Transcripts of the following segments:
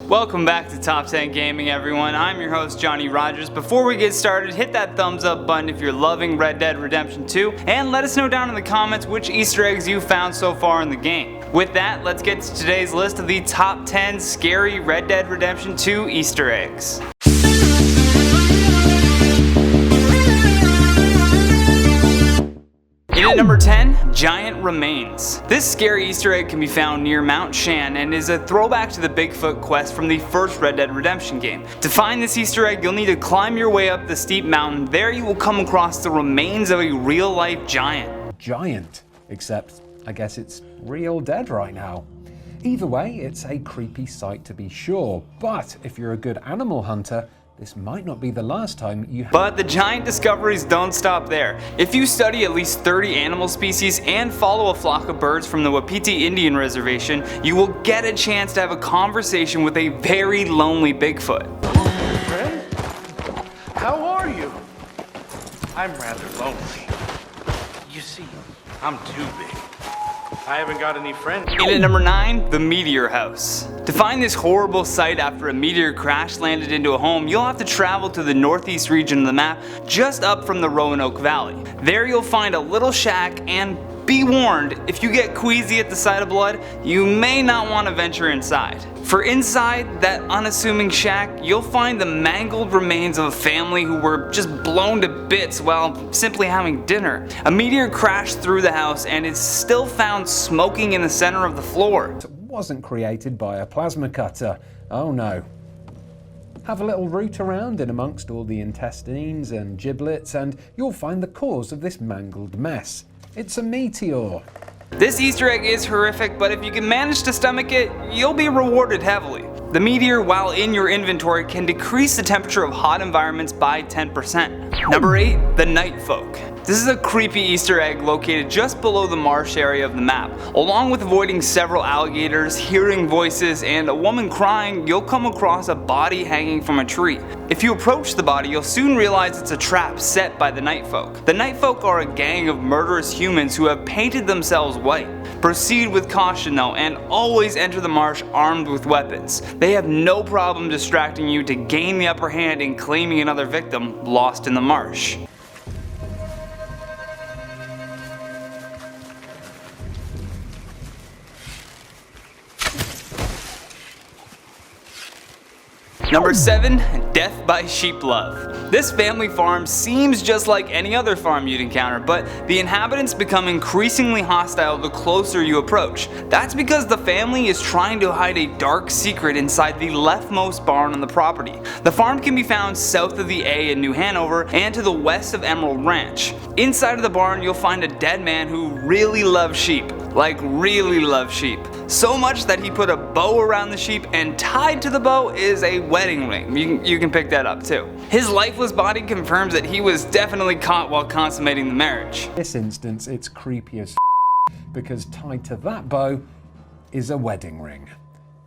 Welcome back to Top 10 Gaming, everyone. I'm your host, Johnny Rogers. Before we get started, hit that thumbs up button if you're loving Red Dead Redemption 2, and let us know down in the comments which Easter eggs you found so far in the game. With that, let's get to today's list of the top 10 scary Red Dead Redemption 2 Easter eggs. In at number 10, Giant Remains. This scary Easter egg can be found near Mount Shan and is a throwback to the Bigfoot quest from the first Red Dead Redemption game. To find this Easter egg, you'll need to climb your way up the steep mountain. There you will come across the remains of a real-life giant. Giant, except I guess it's real dead right now. Either way, it's a creepy sight to be sure, but if you're a good animal hunter, this might not be the last time you have. But the giant discoveries don't stop there. If you study at least 30 animal species and follow a flock of birds from the Wapiti Indian Reservation, you will get a chance to have a conversation with a very lonely Bigfoot. Friend? How are you? I'm rather lonely. You see, I'm too big. I haven't got any friends. In at number 9, the Meteor House. To find this horrible sight after a meteor crash landed into a home, you'll have to travel to the northeast region of the map, just up from the Roanoke Valley. There you'll find a little shack, and be warned, if you get queasy at the sight of blood, you may not want to venture inside. For inside that unassuming shack, you'll find the mangled remains of a family who were just blown to bits while simply having dinner. A meteor crashed through the house and is still found smoking in the center of the floor. It wasn't created by a plasma cutter. Oh no. Have a little root around in amongst all the intestines and giblets and you'll find the cause of this mangled mess. It's a meteor. This Easter egg is horrific, but if you can manage to stomach it, you'll be rewarded heavily. The meteor, while in your inventory, can decrease the temperature of hot environments by 10%. Number 8, the Night Folk. This is a creepy Easter egg located just below the marsh area of the map. Along with avoiding several alligators, hearing voices, and a woman crying, you'll come across a body hanging from a tree. If you approach the body, you'll soon realize it's a trap set by the Night Folk. The Night Folk are a gang of murderous humans who have painted themselves white. Proceed with caution though, and always enter the marsh armed with weapons. They have no problem distracting you to gain the upper hand in claiming another victim lost in the marsh. Number 7, Death by Sheep Love. This family farm seems just like any other farm you'd encounter, but the inhabitants become increasingly hostile the closer you approach. That's because the family is trying to hide a dark secret inside the leftmost barn on the property. The farm can be found south of the A in New Hanover and to the west of Emerald Ranch. Inside of the barn you'll find a dead man who really loves sheep. Like really loves sheep. So much that he put a bow around the sheep, and tied to the bow is a wedding ring. You can pick that up too. His lifeless body confirms that he was definitely caught while consummating the marriage. In this instance, it's creepy as because tied to that bow is a wedding ring.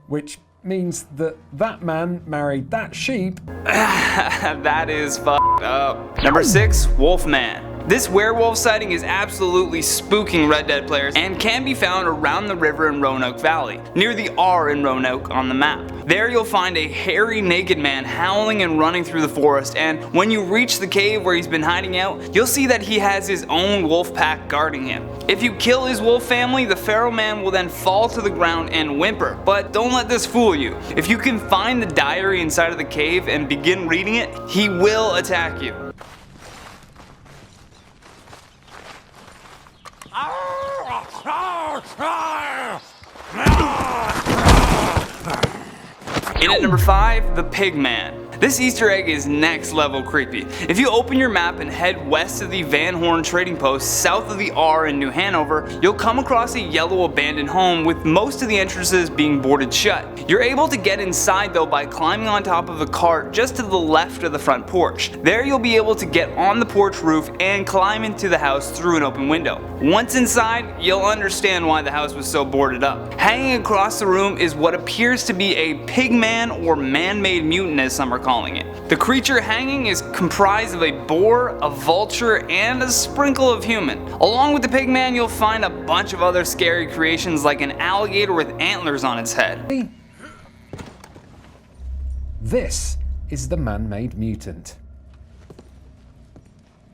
Which means that that man married that sheep. That is fucked up. Number 6, Wolfman. This werewolf sighting is absolutely spooking Red Dead players and can be found around the river in Roanoke Valley, near the R in Roanoke on the map. There you'll find a hairy naked man howling and running through the forest, and when you reach the cave where he's been hiding out, you'll see that he has his own wolf pack guarding him. If you kill his wolf family, the feral man will then fall to the ground and whimper, but don't let this fool you. If you can find the diary inside of the cave and begin reading it, he will attack you. In at number 5, the Pigman. This Easter egg is next level creepy. If you open your map and head west of the Van Horn Trading Post south of the R in New Hanover, you'll come across a yellow abandoned home with most of the entrances being boarded shut. You're able to get inside though by climbing on top of a cart just to the left of the front porch. There you'll be able to get on the porch roof and climb into the house through an open window. Once inside, you'll understand why the house was so boarded up. Hanging across the room is what appears to be a pigman or man-made mutant as some are calling it. The creature hanging is comprised of a boar, a vulture, and a sprinkle of human. Along with the pigman, you'll find a bunch of other scary creations like an alligator with antlers on its head. This is the man-made mutant.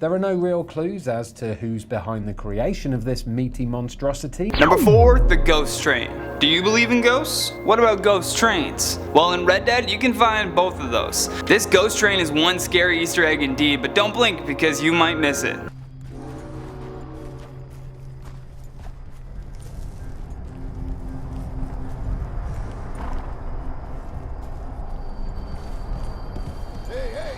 There are no real clues as to who's behind the creation of this meaty monstrosity. Number 4, the ghost train. Do you believe in ghosts? What about ghost trains? Well, in Red Dead, you can find both of those. This ghost train is one scary Easter egg indeed, but don't blink because you might miss it.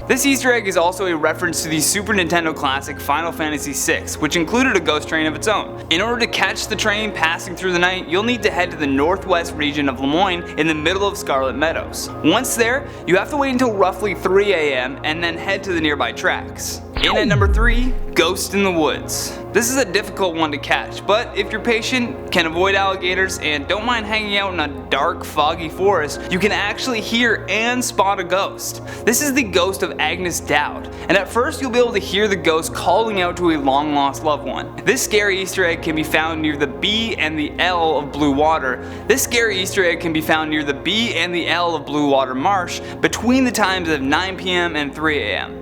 This Easter egg is also a reference to the Super Nintendo classic Final Fantasy VI, which included a ghost train of its own. In order to catch the train passing through the night, you'll need to head to the northwest region of Lemoyne in the middle of Scarlet Meadows. Once there, you have to wait until roughly 3 AM and then head to the nearby tracks. In at number 3, Ghost in the Woods. This is a difficult one to catch, but if you're patient, can avoid alligators, and don't mind hanging out in a dark, foggy forest, you can actually hear and spot a ghost. This is the ghost of Agnes Dowd, and at first you'll be able to hear the ghost calling out to a long-lost loved one. This scary Easter egg can be found near the B and the L of Blue Water. This scary Easter egg can be found near the B and the L of Blue Water Marsh between the times of 9 PM and 3 AM.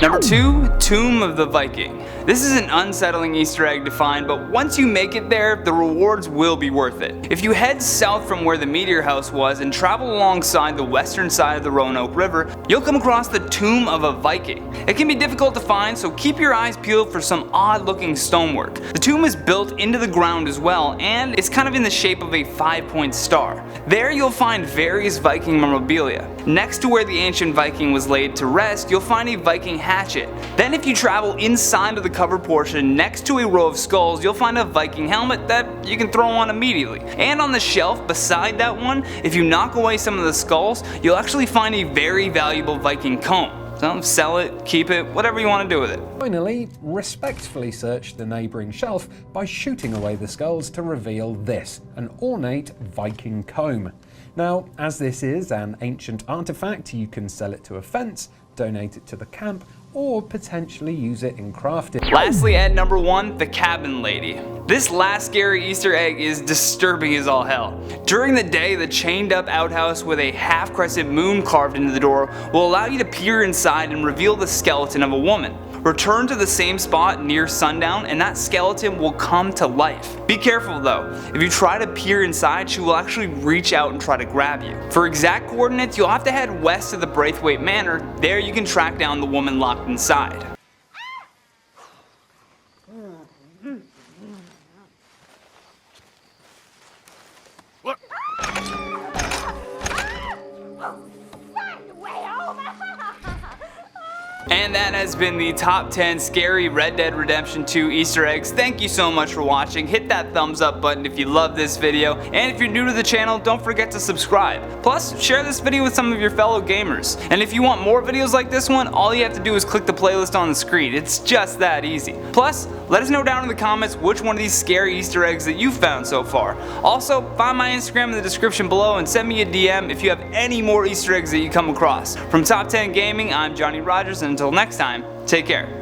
Number 2, Tomb of the Viking. This is an unsettling Easter egg to find, but once you make it there, the rewards will be worth it. If you head south from where the Meteor House was and travel alongside the western side of the Roanoke River, you'll come across the Tomb of a Viking. It can be difficult to find, so keep your eyes peeled for some odd looking stonework. The tomb is built into the ground as well, and it's kind of in the shape of a 5-point star. There you'll find various Viking memorabilia. Next to where the ancient Viking was laid to rest, you'll find a Viking hatchet. Then if you travel inside of the cover portion next to a row of skulls, you'll find a Viking helmet that you can throw on immediately. And on the shelf beside that one, if you knock away some of the skulls, you'll actually find a very valuable Viking comb. So sell it, keep it, whatever you want to do with it. Finally, respectfully search the neighbouring shelf by shooting away the skulls to reveal this, an ornate Viking comb. Now, as this is an ancient artifact, you can sell it to a fence, donate it to the camp, or potentially use it in crafting. Lastly, at number 1, the Cabin Lady. This last scary Easter egg is disturbing as all hell. During the day, the chained up outhouse with a half crescent moon carved into the door will allow you to peer inside and reveal the skeleton of a woman. Return to the same spot near sundown and that skeleton will come to life. Be careful though, if you try to peer inside, she will actually reach out and try to grab you. For exact coordinates, you'll have to head west of the Braithwaite Manor. There you can track down the woman locked inside. And that has been the top 10 scary Red Dead Redemption 2 Easter eggs. Thank you so much for watching. Hit that thumbs up button if you love this video. And if you're new to the channel, don't forget to subscribe. Plus, share this video with some of your fellow gamers. And if you want more videos like this one, all you have to do is click the playlist on the screen. It's just that easy. Plus, let us know down in the comments which one of these scary Easter eggs that you've found so far. Also, find my Instagram in the description below and send me a DM if you have any more Easter eggs that you come across. From Top 10 Gaming, I'm Johnny Rogers, and until next time, take care.